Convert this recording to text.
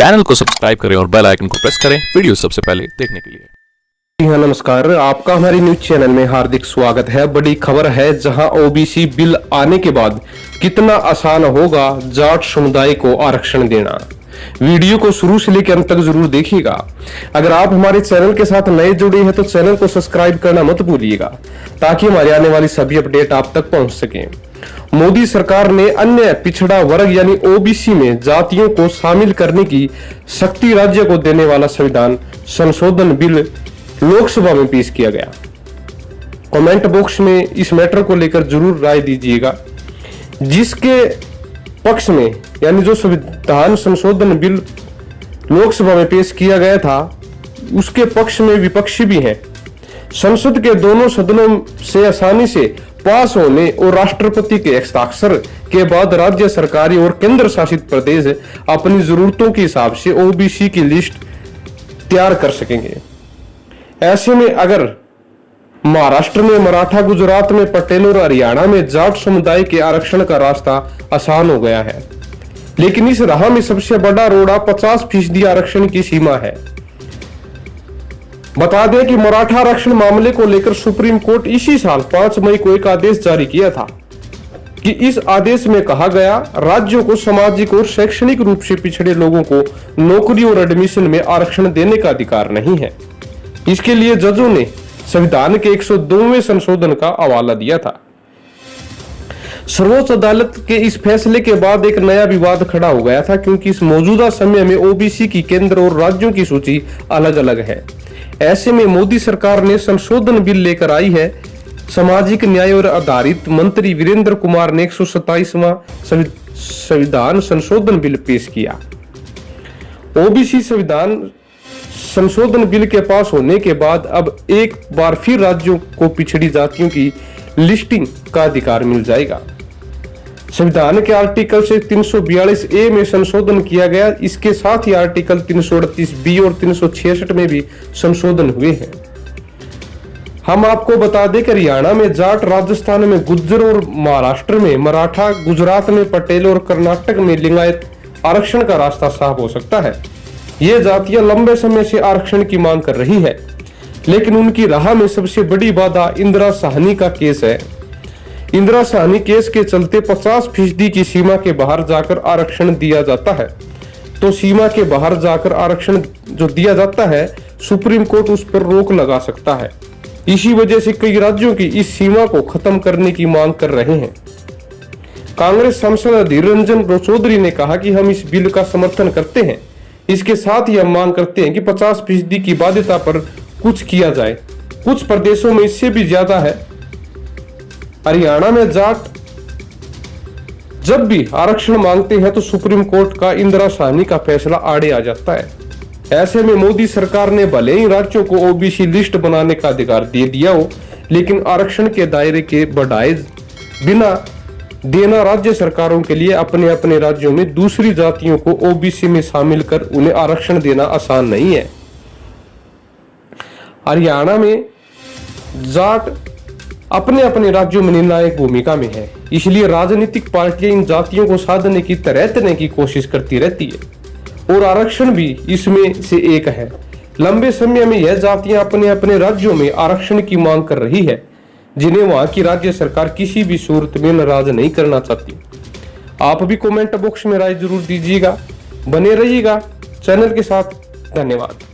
Channel को subscribe करें और बेल आइकन को प्रेस करें वीडियो सबसे पहले देखने के लिए। हाँ, नमस्कार। आपका हमारी न्यूज चैनल में हार्दिक स्वागत है। बड़ी खबर है, जहां ओबीसी बिल आने के बाद कितना आसान होगा जाट समुदाय को आरक्षण देना। वीडियो को शुरू से लेकर अंत तक जरूर देखिएगा। अगर आप हमारे चैनल के साथ नए जुड़े हैं तो चैनल को सब्सक्राइब करना मत भूलिएगा, ताकि हमारी आने वाली सभी अपडेट आप तक पहुंच सके। मोदी सरकार ने अन्य पिछड़ा वर्ग यानी ओबीसी में जातियों को शामिल करने की शक्ति राज्य को देने वाला संविधान संशोधन बिल लोकसभा में पेश किया गया। कमेंट बॉक्स में इस मैटर को लेकर जरूर राय दीजिएगा। जिसके पक्ष में यानी जो संविधान संशोधन बिल लोकसभा में पेश किया गया था, उसके पक्ष में विपक्षी भी हैं। संसद के दोनों सदनों से आसानी से पास होने और राष्ट्रपति के हस्ताक्षर के बाद राज्य सरकारी और केंद्र शासित प्रदेश अपनी जरूरतों के हिसाब से ओबीसी की लिस्ट तैयार कर सकेंगे। ऐसे में अगर महाराष्ट्र में मराठा, गुजरात में पटेल और हरियाणा में जाट समुदाय के आरक्षण का रास्ता आसान हो गया है, लेकिन इस राह में सबसे बड़ा रोड़ा 50% आरक्षण की सीमा है। बता दें कि मराठा आरक्षण मामले को लेकर सुप्रीम कोर्ट इसी साल 5 मई को एक आदेश जारी किया था कि इस आदेश में कहा गया, राज्यों को सामाजिक और शैक्षणिक रूप से पिछड़े लोगों को नौकरी और एडमिशन में आरक्षण देने का अधिकार नहीं है। इसके लिए जजों ने संविधान के 102वें संशोधन का हवाला दिया था। सर्वोच्च अदालत के इस फैसले के बाद एक नया विवाद खड़ा हो गया था, क्योंकि इस मौजूदा समय में ओबीसी की केंद्र और राज्यों की सूची अलग अलग है। ऐसे में मोदी सरकार ने संशोधन बिल लेकर आई है। सामाजिक न्याय और आधारित मंत्री वीरेंद्र कुमार ने 127वां संविधान संशोधन बिल पेश किया। ओबीसी संविधान संशोधन बिल के पास होने के बाद अब एक बार फिर राज्यों को पिछड़ी जातियों की लिस्टिंग का अधिकार मिल जाएगा। संविधान के आर्टिकल से 342A में संशोधन किया गया। इसके साथ ही आर्टिकल 338B और 366 में भी संशोधन हुए हैं। हम आपको बता दें कि हरियाणा में जाट, राजस्थान में गुज्जर और महाराष्ट्र में मराठा, गुजरात में पटेल और कर्नाटक में लिंगायत आरक्षण का रास्ता साफ हो सकता है। ये जातियां लंबे समय से आरक्षण की मांग कर रही है, लेकिन उनकी राह में सबसे बड़ी बाधा इंदिरा साहनी का केस है। इंदिरा साहनी केस के चलते 50% की सीमा के बाहर जाकर आरक्षण दिया जाता है। तो सीमा के बाहर जाकर आरक्षण जो दिया जाता है, सुप्रीम कोर्ट उस पर रोक लगा सकता है। इसी वजह से कई राज्यों की इस सीमा को खत्म करने की मांग कर रहे हैं। कांग्रेस सांसद अधीर रंजन चौधरी ने कहा कि हम इस बिल का समर्थन करते हैं। इसके साथ ही हम मांग करते हैं कि 50% की बाध्यता पर कुछ किया जाए। कुछ प्रदेशों में इससे भी ज्यादा है। हरियाणा में जाट जब भी आरक्षण मांगते हैं तो सुप्रीम कोर्ट का इंदिरा साहनी का फैसला आड़े आ जाता है। ऐसे में मोदी सरकार ने भले ही राज्यों को ओबीसी लिस्ट बनाने का अधिकार दे दिया हो, लेकिन आरक्षण के दायरे के बढ़ाए बिना देना राज्य सरकारों के लिए अपने अपने राज्यों में दूसरी जातियों को ओबीसी में शामिल कर उन्हें आरक्षण देना आसान नहीं है। हरियाणा में जाट अपने अपने राज्यों में निर्णायक भूमिका में है, इसलिए राजनीतिक पार्टियां इन जातियों को साधने की तरह की कोशिश करती रहती है, और आरक्षण भी इसमें से एक है। लंबे समय में यह जातियां अपने अपने राज्यों में आरक्षण की मांग कर रही है, जिन्हें वहां की राज्य सरकार किसी भी सूरत में नाराज नहीं करना चाहती। आप भी कमेंट बॉक्स में राय जरूर दीजिएगा। बने रहिएगा चैनल के साथ। धन्यवाद।